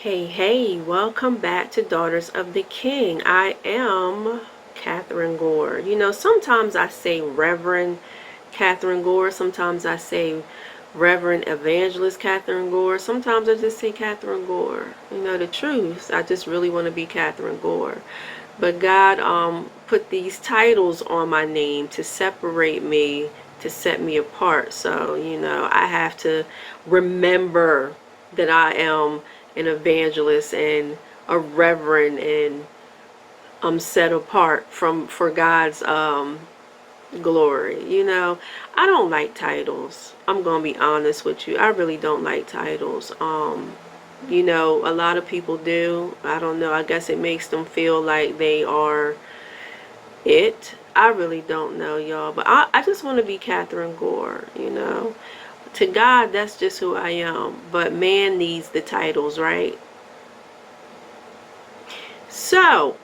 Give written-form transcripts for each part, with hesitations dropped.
Hey, welcome back to Daughters of the King. I am Kathryn Gore. Sometimes I say Reverend Kathryn Gore. Sometimes I say Reverend Evangelist Kathryn Gore. Sometimes I just say Kathryn Gore. The truth, I just really want to be Kathryn Gore. But God put these titles on my name to separate me, to set me apart. So, I have to remember that I am an evangelist and a reverend, and I'm set apart for God's glory. I don't like titles. I'm gonna be honest with you. I really don't like titles. A lot of people do. I don't know. I guess it makes them feel like they are it. I really don't know, y'all. But I just want to be Kathryn Gore, To God, that's just who I am. But man needs the titles, right? So,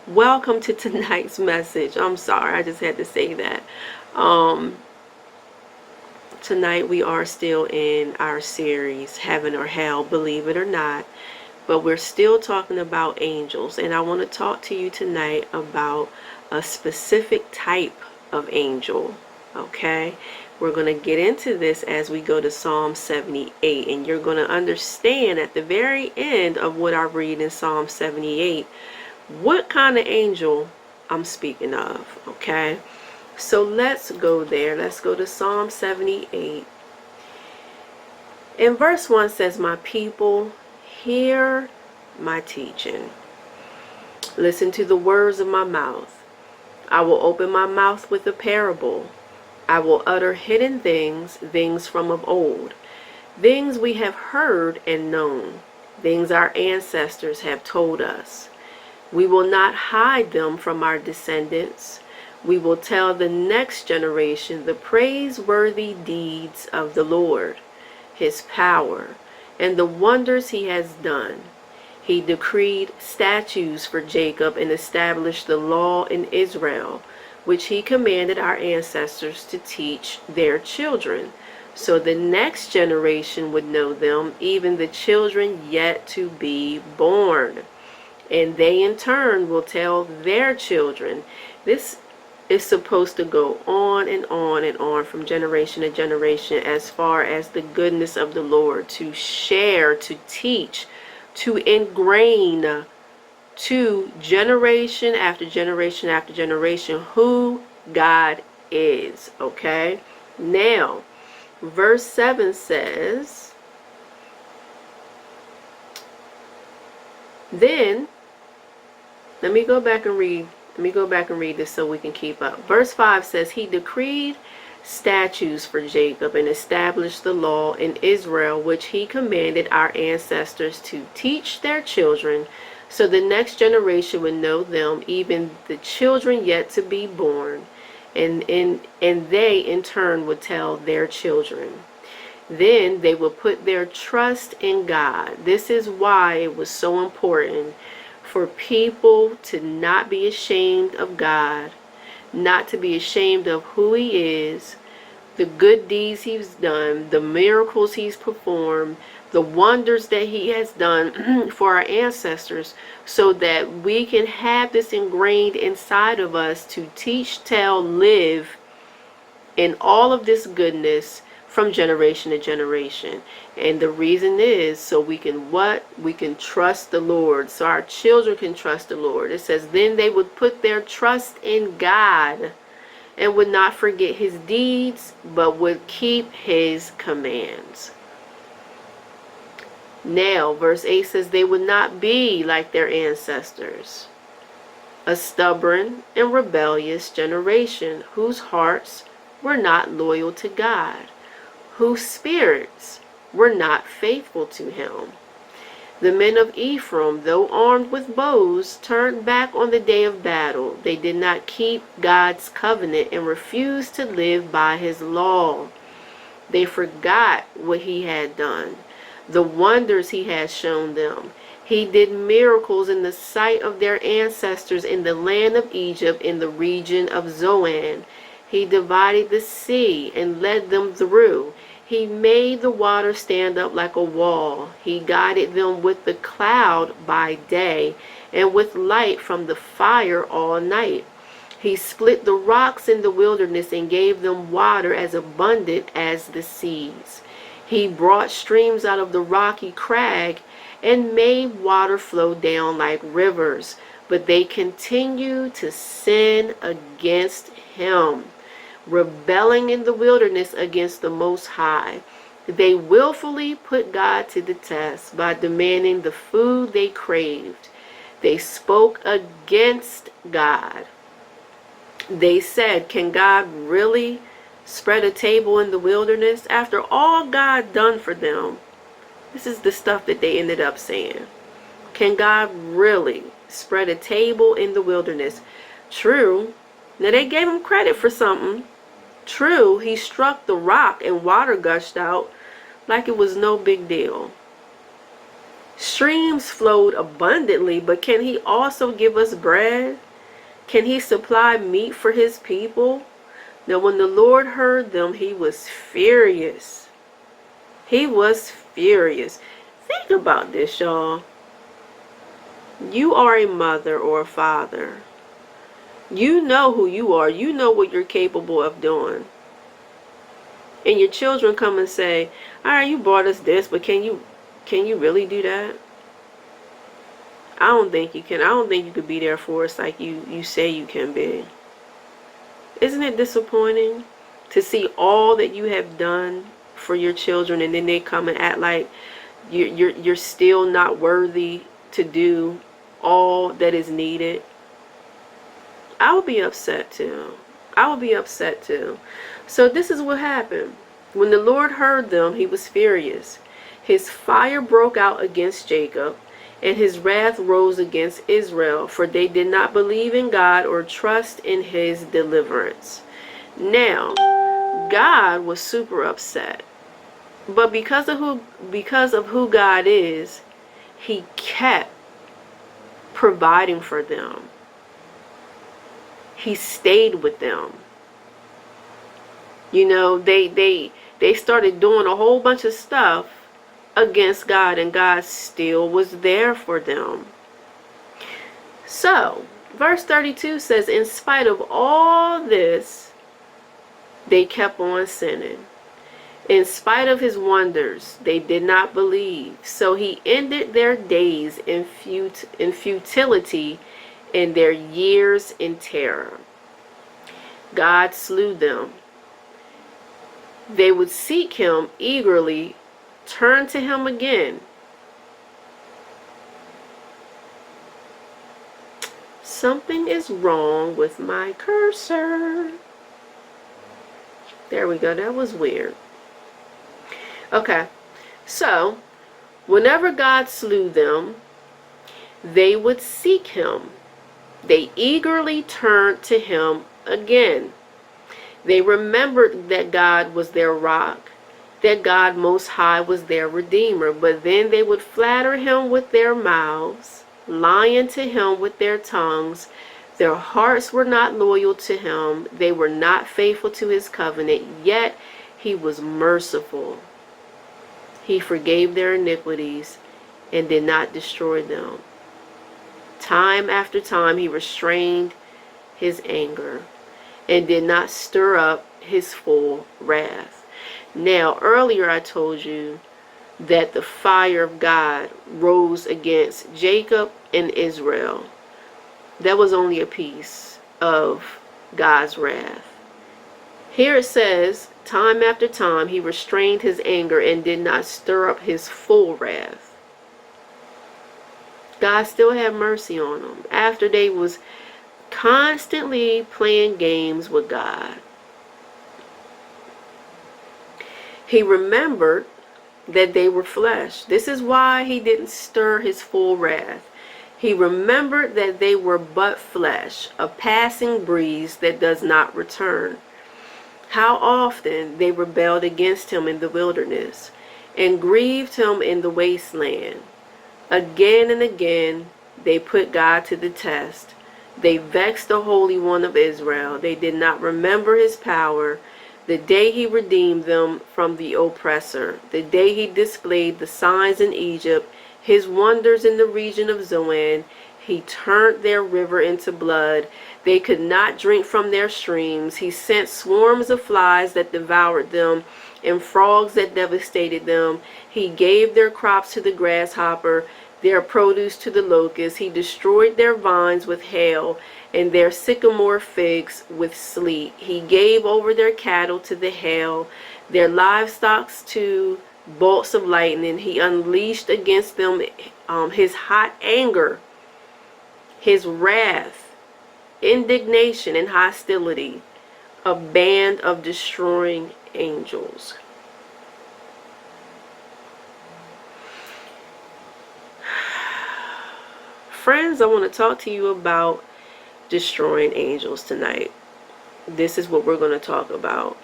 welcome to tonight's message. I'm sorry, I just had to say that. Tonight we are still in our series, Heaven or Hell, believe it or not. But we're still talking about angels. And I want to talk to you tonight about a specific type of angel. Okay? We're going to get into this as we go to Psalm 78. And you're going to understand at the very end of what I read in Psalm 78 what kind of angel I'm speaking of. Okay? So let's go there. Let's go to Psalm 78. And verse 1 says, "My people, hear my teaching. Listen to the words of my mouth. I will open my mouth with a parable. I will utter hidden things, things from of old, things we have heard and known, things our ancestors have told us. We will not hide them from our descendants. We will tell the next generation the praiseworthy deeds of the Lord, his power, and the wonders he has done. He decreed statutes for Jacob and established the law in Israel, which he commanded our ancestors to teach their children, so the next generation would know them, even the children yet to be born. And they in turn will tell their children." This is supposed to go on and on and on from generation to generation as far as the goodness of the Lord, to share, to teach, to ingrain to generation after generation after generation who God is. Okay? Now, verse 7 says, then, let me go back and read this so we can keep up. Verse 5 says, "He decreed statutes for Jacob and established the law in Israel, which he commanded our ancestors to teach their children, so the next generation would know them, even the children yet to be born, and they in turn would tell their children. Then they will put their trust in God." This is why it was so important for people to not be ashamed of God, not to be ashamed of who he is, the good deeds he's done, the miracles he's performed, the wonders that he has done for our ancestors, so that we can have this ingrained inside of us to teach, tell, live in all of this goodness from generation to generation. And the reason is so we can what? We can trust the Lord. So our children can trust the Lord. It says, then they would put their trust in God and would not forget his deeds, but would keep his commands. Now, verse 8 says, they would not be like their ancestors, a stubborn and rebellious generation whose hearts were not loyal to God, whose spirits were not faithful to him. The men of Ephraim, though armed with bows, turned back on the day of battle. They did not keep God's covenant and refused to live by his law. They forgot what he had done, the wonders he had shown them. He did miracles in the sight of their ancestors in the land of Egypt, in the region of Zoan. He divided the sea and led them through. He made the water stand up like a wall. He guided them with the cloud by day and with light from the fire all night. He split the rocks in the wilderness and gave them water as abundant as the seas. He brought streams out of the rocky crag and made water flow down like rivers. But they continue to sin against him, rebelling in the wilderness against the Most High. They willfully put God to the test by demanding the food they craved. They spoke against God. They said, "Can God really spread a table in the wilderness?" After all God done for them, this is the stuff that they ended up saying. Can God really spread a table in the wilderness? True. Now they gave him credit for something. True, he struck the rock and water gushed out like it was no big deal. Streams flowed abundantly, but can he also give us bread? Can he supply meat for his people? Now when the Lord heard them, he was furious. He was furious. Think about this, y'all. You are a mother or a father. You know who you are. You know what you're capable of doing. And your children come and say, "All right, you bought us this, but can you really do that?" I don't think you can. I don't think you could be there for us like you say you can be. Isn't it disappointing to see all that you have done for your children and then they come and act like you're still not worthy to do all that is needed? I would be upset too. I would be upset too. So this is what happened. When the Lord heard them, he was furious. His fire broke out against Jacob, and his wrath rose against Israel, for they did not believe in God or trust in his deliverance. Now, God was super upset. But because of who God is, he kept providing for them. He stayed with them. You know, they started doing a whole bunch of stuff against God, and God still was there for them. So, verse 32 says, in spite of all this, they kept on sinning. In spite of his wonders, they did not believe. So he ended their days in futility and their years in terror. God slew them. They would seek him eagerly, turn to him again. Something is wrong with my cursor. There we go. That was weird. Okay. So, whenever God slew them, they would seek him. They eagerly turned to him again. They remembered that God was their rock, that God Most High was their Redeemer. But then they would flatter him with their mouths, lying to him with their tongues. Their hearts were not loyal to him. They were not faithful to his covenant, yet he was merciful. He forgave their iniquities and did not destroy them. Time after time he restrained his anger and did not stir up his full wrath. Now, earlier I told you that the fire of God rose against Jacob and Israel. That was only a piece of God's wrath. Here it says, time after time he restrained his anger and did not stir up his full wrath. God still had mercy on them after they was constantly playing games with God. He remembered that they were flesh. This is why he didn't stir his full wrath. He remembered that they were but flesh, a passing breeze that does not return. How often they rebelled against him in the wilderness and grieved him in the wasteland. Again and again they put God to the test. They vexed the Holy One of Israel. They did not remember his power. the day he redeemed them from the oppressor, the day he displayed the signs in Egypt, his wonders in the region of Zoan. He turned their river into blood. They could not drink from their streams. He sent swarms of flies that devoured them and frogs that devastated them. He gave their crops to the grasshopper, their produce to the locust. He destroyed their vines with hail and their sycamore figs with sleet. He gave over their cattle to the hail, their livestock to bolts of lightning. He unleashed against them his hot anger, his wrath, indignation, and hostility, a band of destroying angels. Friends, I want to talk to you about destroying angels tonight. This is what we're going to talk about.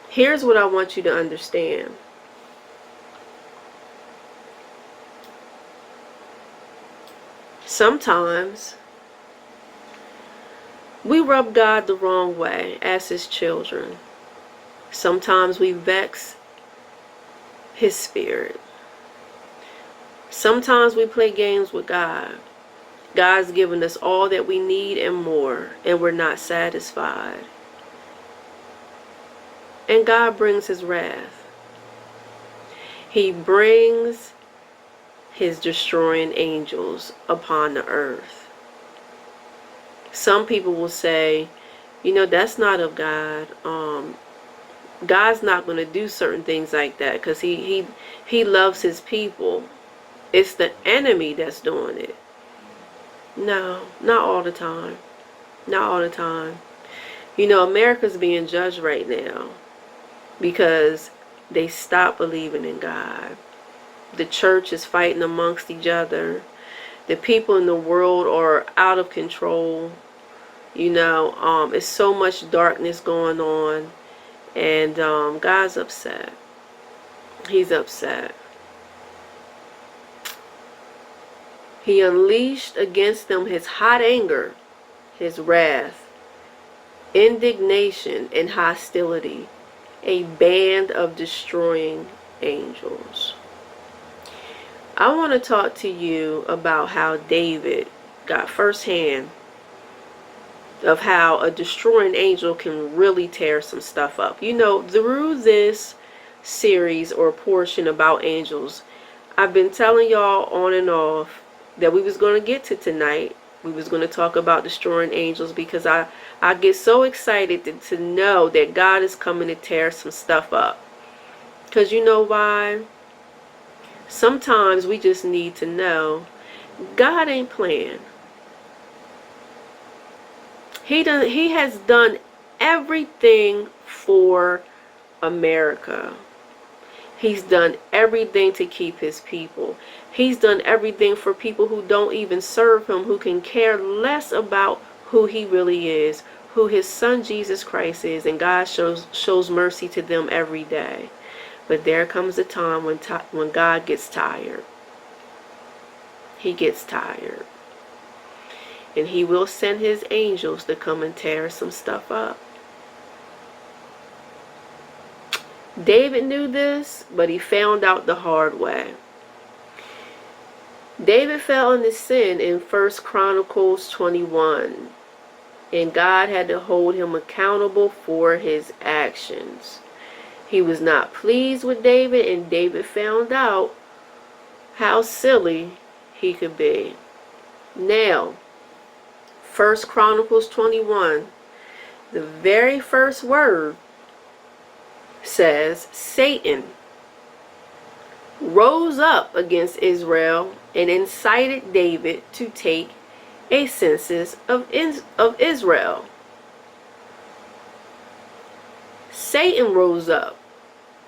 Here's what I want you to understand. Sometimes we rub God the wrong way as his children. Sometimes we vex his spirit. Sometimes we play games with God. God's given us all that we need and more, and we're not satisfied. And God brings his wrath. He brings his destroying angels upon the earth. Some people will say, you know, that's not of God. God's not going to do certain things like that because he loves his people. It's the enemy that's doing it. No, not all the time. Not all the time. You know, America's being judged right now because they stopped believing in God. The church is fighting amongst each other. The people in the world are out of control. You know, it's so much darkness going on. And God's upset. He's upset. He unleashed against them his hot anger, his wrath, indignation, and hostility, a band of destroying angels. I want to talk to you about how David got firsthand of how a destroying angel can really tear some stuff up. You know, through this series or portion about angels, I've been telling y'all on and off that we was going to get to tonight. We was going to talk about destroying angels because I get so excited to know that God is coming to tear some stuff up. Because you know why? Sometimes we just need to know God ain't playing. He has done everything for America. He's done everything to keep his people. He's done everything for people who don't even serve him, who can care less about who he really is, who his son Jesus Christ is, and God shows mercy to them every day. But there comes a time when God gets tired. He gets tired. And he will send his angels to come and tear some stuff up. David knew this, but he found out the hard way. David fell into sin in 1 Chronicles 21, and God had to hold him accountable for his actions. He was not pleased with David, and David found out how silly he could be. Now, 1 Chronicles 21, the very first word says, Satan rose up against Israel and incited David to take a census of Israel. Satan rose up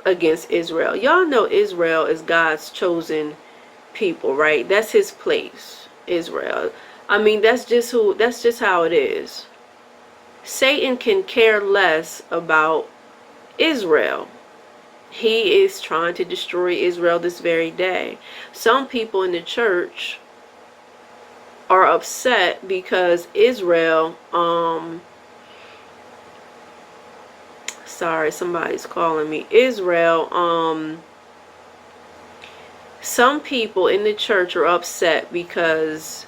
against Israel. Y'all know Israel is God's chosen people, right? That's his place, Israel. I mean, that's just how it is. Satan can care less about Israel. He is trying to destroy Israel this very day. Some people in the church are upset because Israel sorry, somebody's calling me. Israel, some people in the church are upset because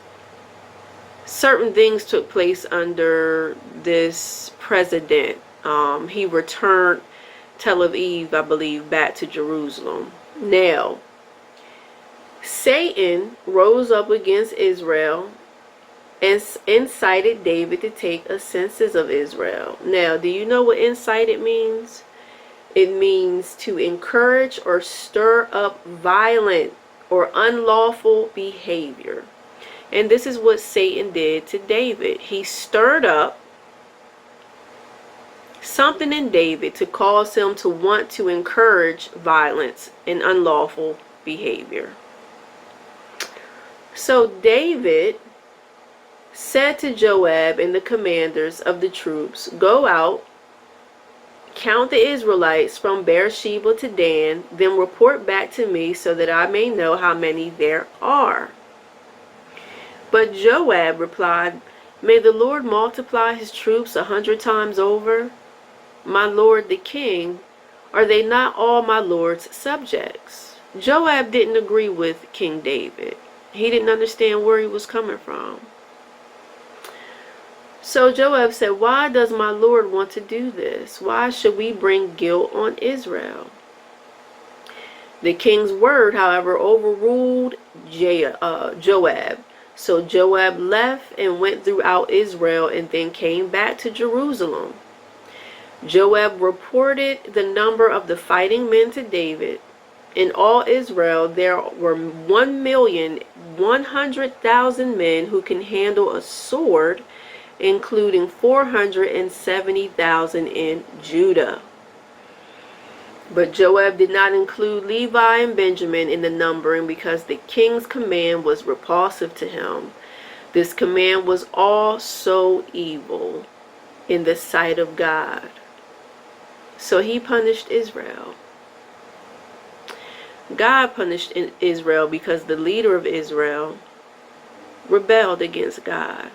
certain things took place under this president. He returned Tel Aviv, I believe, back to Jerusalem. Now, Satan rose up against Israel and incited David to take a census of Israel. Now, do you know what incited means? It means to encourage or stir up violent or unlawful behavior. And this is what Satan did to David. He stirred up something in David to cause him to want to encourage violence and unlawful behavior. So David said to Joab and the commanders of the troops, "Go out, count the Israelites from Beersheba to Dan, then report back to me so that I may know how many there are." But Joab replied, "May the Lord multiply his troops 100 times over. My lord the king, are they not all my lord's subjects?" Joab didn't agree with King David. He didn't understand where he was coming from. So Joab said, "Why does my lord want to do this? Why should we bring guilt on Israel?" The king's word, however, overruled Joab. So Joab left and went throughout Israel and then came back to Jerusalem. Joab reported the number of the fighting men to David. In all Israel there were 1,100,000 men who can handle a sword, including 470,000 in Judah. But Joab did not include Levi and Benjamin in the numbering because the king's command was repulsive to him. This command was all so evil in the sight of God. So he punished Israel. God punished Israel because the leader of Israel rebelled against God.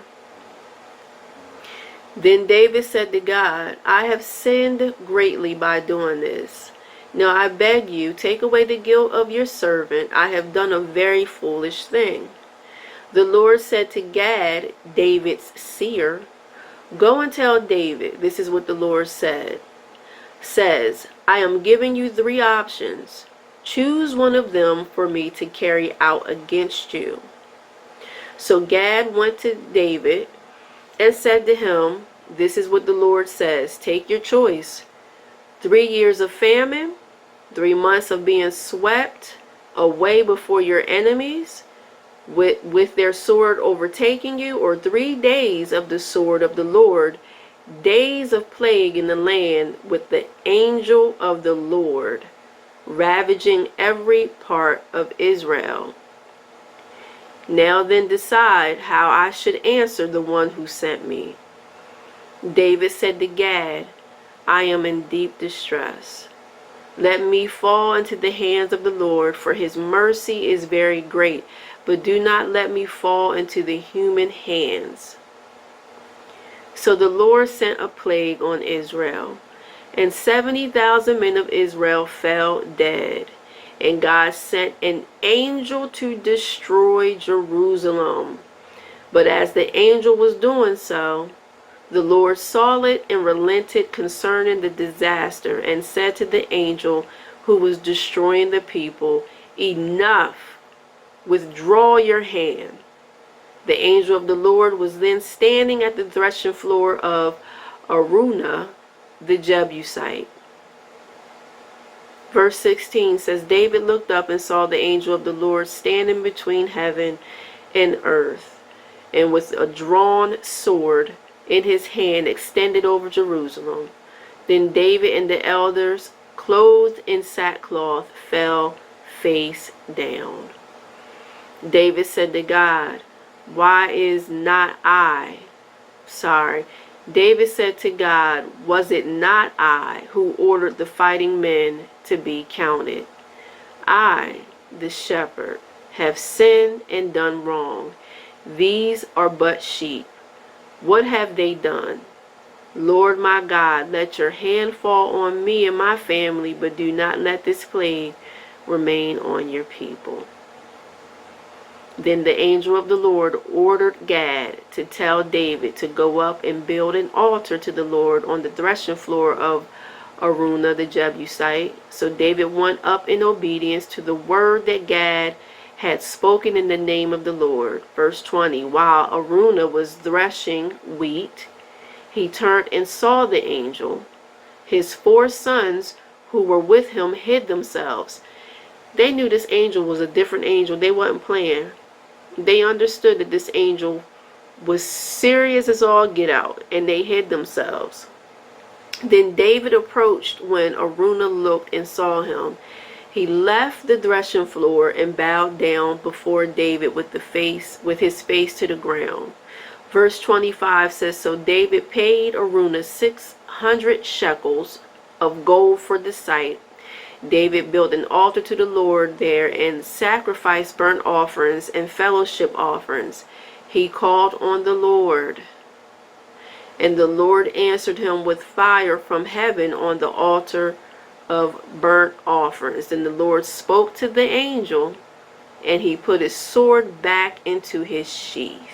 Then David said to God, "I have sinned greatly by doing this. Now I beg you, take away the guilt of your servant. I have done a very foolish thing." The Lord said to Gad, David's seer, "Go and tell David, this is what the Lord says, I am giving you 3 options. Choose one of them for me to carry out against you." So Gad went to David and said to him, "This is what the Lord says. Take your choice. 3 years of famine, 3 months of being swept away before your enemies, with their sword overtaking you, or 3 days of the sword of the Lord, days of plague in the land with the angel of the Lord, ravaging every part of Israel. Now then decide how I should answer the one who sent me." David said to Gad, "I am in deep distress. Let me fall into the hands of the Lord, for his mercy is very great, but do not let me fall into the human hands." So the Lord sent a plague on Israel, and 70,000 men of Israel fell dead. And God sent an angel to destroy Jerusalem. But as the angel was doing so, the Lord saw it and relented concerning the disaster, and said to the angel who was destroying the people, "Enough, withdraw your hand." The angel of the Lord was then standing at the threshing floor of Araunah the Jebusite. Verse 16 says, David looked up and saw the angel of the Lord standing between heaven and earth, and with a drawn sword in his hand extended over Jerusalem. Then David and the elders, clothed in sackcloth, fell face down. David said to God, David said to God, "Was it not I who ordered the fighting men to be counted? I, the shepherd, have sinned and done wrong. These are but sheep. What have they done? Lord my God, let your hand fall on me and my family, but do not let this plague remain on your people. Then the angel of the Lord ordered Gad to tell David to go up and build an altar to the Lord on the threshing floor of Araunah the Jebusite. So David went up in obedience to the word that Gad had spoken in the name of the Lord. Verse 20, while Araunah was threshing wheat, he turned and saw the angel. His 4 sons who were with him hid themselves. They knew this angel was a different angel. They wasn't playing. They understood that this angel was serious as all get out, and they hid themselves. Then David approached when Araunah looked and saw him. He left the threshing floor and bowed down before David with his face to the ground. Verse 25 says, so David paid Araunah 600 shekels of gold for the site. David built an altar to the Lord there and sacrificed burnt offerings and fellowship offerings. He called on the Lord, and the Lord answered him with fire from heaven on the altar of burnt offerings. And the Lord spoke to the angel, and he put his sword back into his sheath.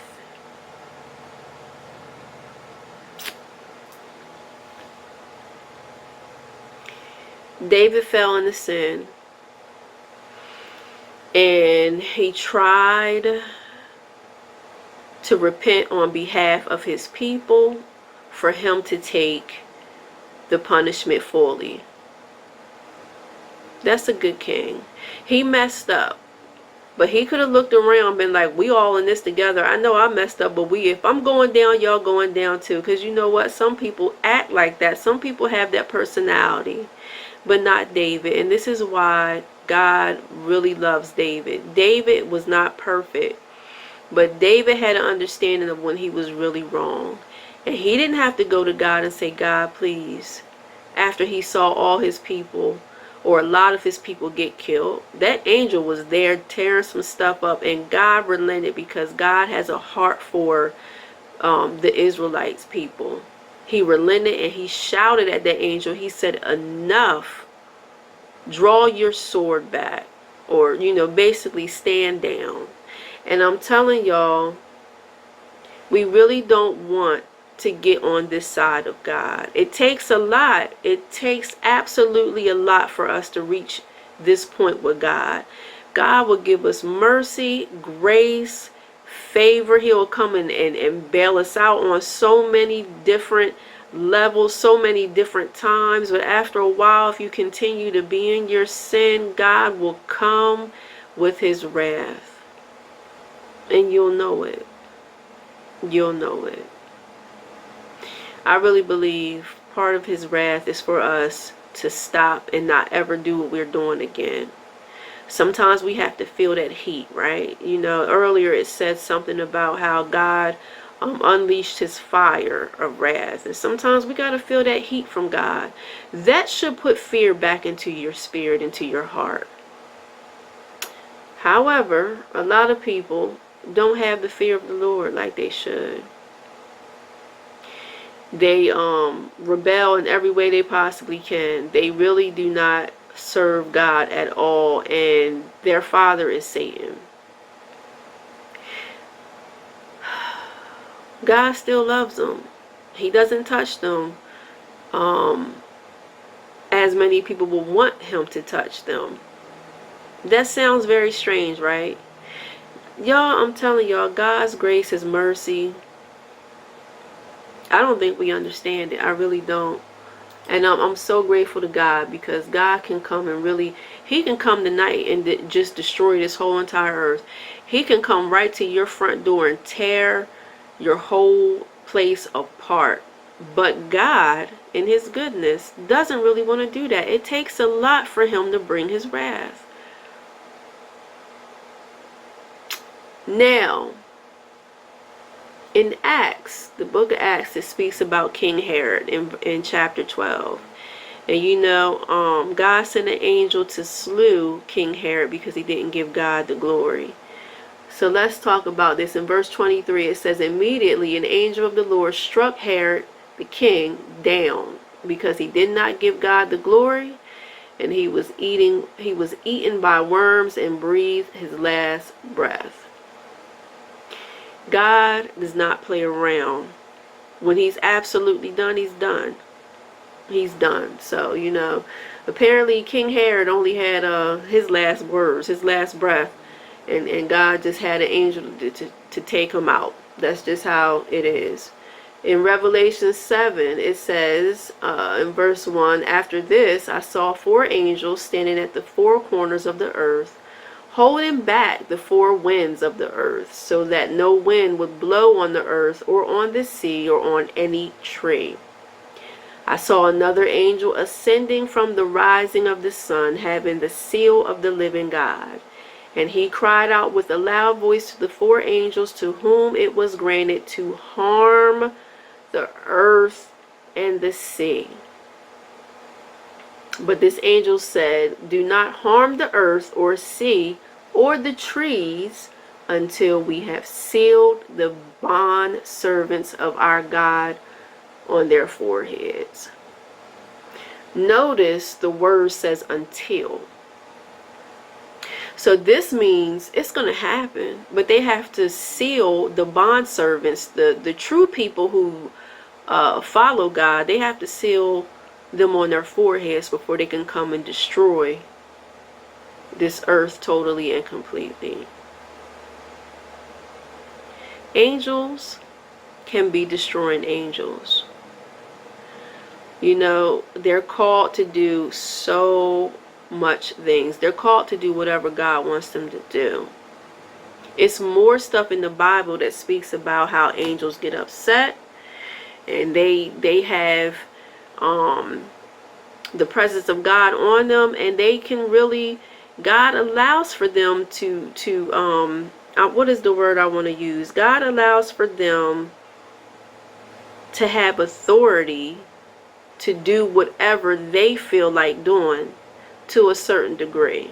David fell into sin, and he tried to repent on behalf of his people for him to take the punishment fully. That's a good king. He messed up, but he could have looked around and been like, we all in this together. I know I messed up, but if I'm going down, y'all going down too. Because you know what? Some people act like that. Some people have that personality, but not David. And this is why God really loves David. David was not perfect, but David had an understanding of when he was really wrong. And he didn't have to go to God and say, God, please, after he saw all his people, or a lot of his people, get killed. That angel was there tearing some stuff up, and God relented because God has a heart for the Israelites people. He relented and he shouted at the angel. He said, enough. Draw your sword back, or basically stand down. And I'm telling y'all, we really don't want to get on this side of God. It takes a lot. It takes absolutely a lot for us to reach this point with God. God will give us mercy, grace, favor. He'll come and bail us out on so many different levels, so many different times. But after a while, if you continue to be in your sin, God will come with his wrath. And you'll know it. You'll know it. I really believe part of his wrath is for us to stop and not ever do what we're doing again. Sometimes we have to feel that heat, right? Earlier it said something about how God unleashed his fire of wrath. And sometimes we got to feel that heat from God. That should put fear back into your spirit, into your heart. However, a lot of people don't have the fear of the Lord like they should. They rebel in every way they possibly can. They really do not serve God at all, and their father is Satan. God still loves them. He doesn't touch them as many people will want him to touch them. That sounds very strange, right? Y'all, I'm telling y'all, God's grace, his mercy, I don't think we understand it. I really don't. And I'm so grateful to God, because God can come and really, he can come tonight and just destroy this whole entire earth. He can come right to your front door and tear your whole place apart. But God, in his goodness, doesn't really want to do that. It takes a lot for him to bring his wrath. Now, in Acts, the book of Acts, it speaks about King Herod in chapter 12. And God sent an angel to slew King Herod because he didn't give God the glory. So let's talk about this. In verse 23, it says, immediately an angel of the Lord struck Herod the king, down because he did not give God the glory, and he was eaten by worms and breathed his last breath. God does not play around. When he's absolutely done, he's done. He's done. So, apparently King Herod only had his last words, his last breath, and God just had an angel to take him out. That's just how it is. In Revelation 7, it says, in verse 1, "After this I saw 4 angels standing at the 4 corners of the earth, holding back the 4 winds of the earth, so that no wind would blow on the earth or on the sea or on any tree. I saw another angel ascending from the rising of the sun, having the seal of the living God. And he cried out with a loud voice to the 4 angels to whom it was granted to harm the earth and the sea. But this angel said, 'Do not harm the earth or sea or the trees until we have sealed the bond servants of our God on their foreheads.'" Notice the word says until. So this means it's going to happen, but they have to seal the bond servants, the true people who follow God. They have to seal them on their foreheads before they can come and destroy this earth totally and completely. Angels can be destroying angels. They're called to do so much things. They're called to do whatever God wants them to do. It's more stuff in the Bible that speaks about how angels get upset, and they have the presence of God on them, and they can really, God allows for them to what is the word I want to use? God allows for them to have authority to do whatever they feel like doing to a certain degree.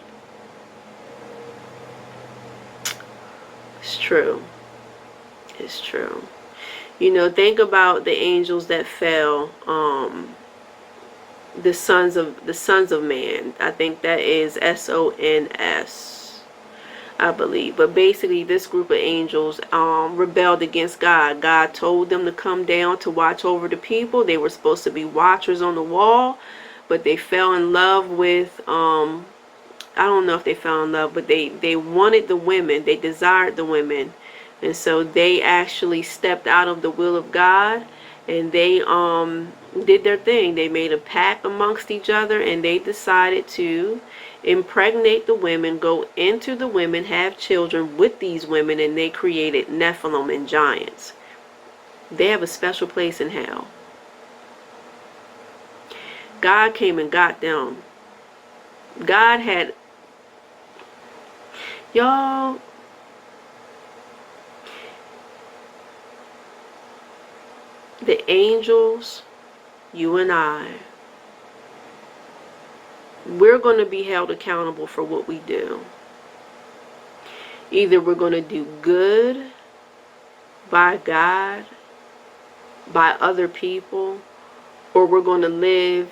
It's true. It's true. Think about the angels that fell, the sons of man. I think that is SONS, I believe. But basically this group of angels rebelled against God. God told them to come down to watch over the people. They were supposed to be watchers on the wall, but they fell in love with I don't know if they fell in love, but they wanted the women. They desired the women. And so they actually stepped out of the will of God, and they did their thing. They made a pact amongst each other, and they decided to impregnate the women, go into the women, have children with these women, and they created Nephilim and giants. They have a special place in hell. God came and got them. God had, y'all, the angels, you and I, we're going to be held accountable for what we do. Either we're going to do good by God, by other people, or we're going to live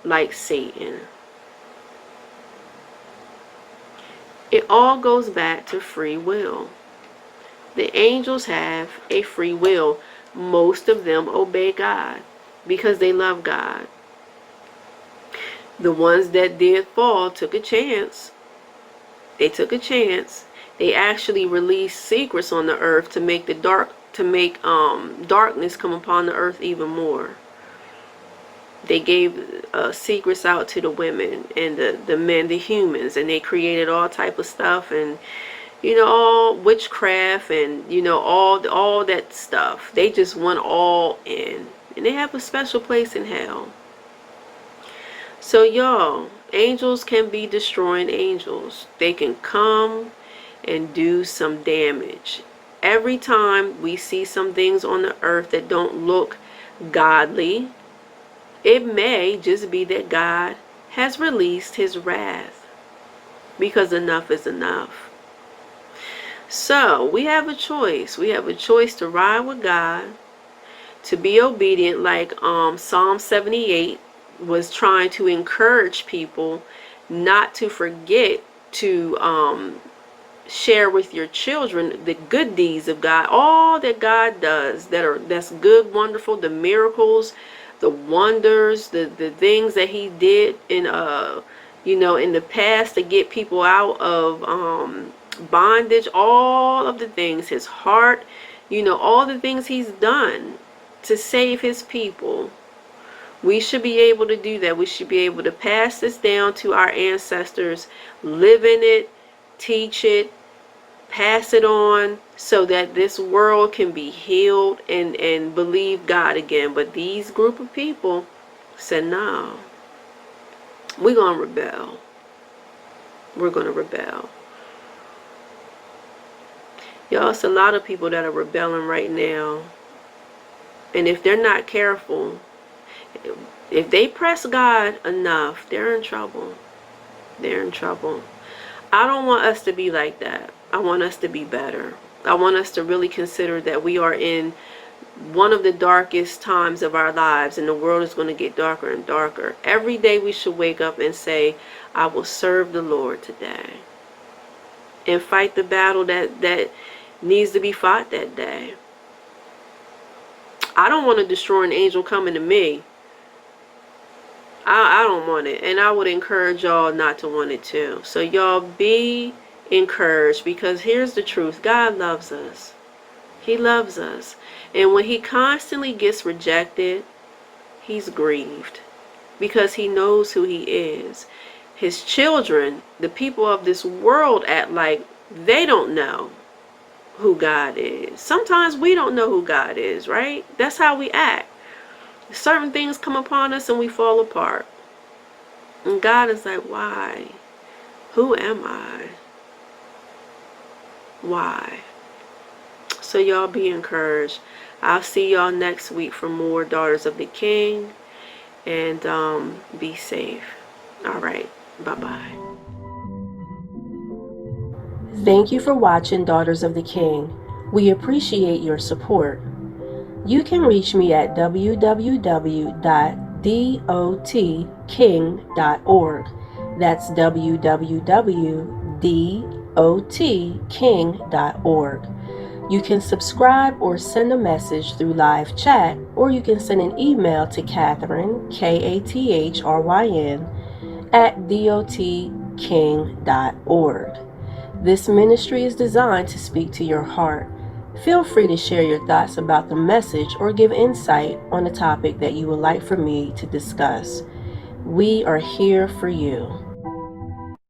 like Satan. It all goes back to free will. The angels have a free will. Most of them obey God because they love God. The ones that did fall took a chance. They took a chance. They actually released secrets on the earth to make darkness come upon the earth even more. They gave secrets out to the women and the men, the humans, and they created all type of stuff, and all witchcraft, and all that stuff. They just went all in, and they have a special place in hell. So y'all, angels can be destroying angels. They can come and do some damage. Every time we see some things on the earth that don't look godly, it may just be that God has released his wrath, because enough is enough. So we have a choice. We have a choice to ride with God, to be obedient, like Psalm 78 was trying to encourage people not to forget to share with your children the good deeds of God, all that God does that's good, wonderful, the miracles, the wonders, the things that he did in in the past to get people out of bondage, all of the things, his heart, all the things he's done to save his people. We should be able to do that. We should be able to pass this down to our ancestors, live in it, teach it, pass it on, so that this world can be healed and believe God again. But these group of people said, no, we're going to rebel. We're going to rebel. Y'all, it's a lot of people that are rebelling right now. And if they're not careful, if they press God enough, they're in trouble. They're in trouble. I don't want us to be like that. I want us to be better. I want us to really consider that we are in one of the darkest times of our lives, and the world is going to get darker and darker. Every day we should wake up and say, I will serve the Lord today, and fight the battle that needs to be fought that day. I don't want to destroy an angel coming to me. I don't want it, and I would encourage y'all not to want it too. So y'all be encouraged, because here's the truth. God loves us. He loves us. And when he constantly gets rejected, he's grieved, because he knows who he is. His children, the people of this world, act like they don't know who God is. Sometimes we don't know who God is, right? That's how we act. Certain things come upon us and we fall apart. And God is like, why? Who am I? Why? So y'all be encouraged. I'll see y'all next week for more Daughters of the King. And be safe. All right. Bye-bye. Thank you for watching Daughters of the King. We appreciate your support. You can reach me at www.dotking.org. That's www.dotking.org. You can subscribe or send a message through live chat, or you can send an email to Kathryn, Kathryn, @dotking.org. This ministry is designed to speak to your heart. Feel free to share your thoughts about the message or give insight on a topic that you would like for me to discuss. We are here for you.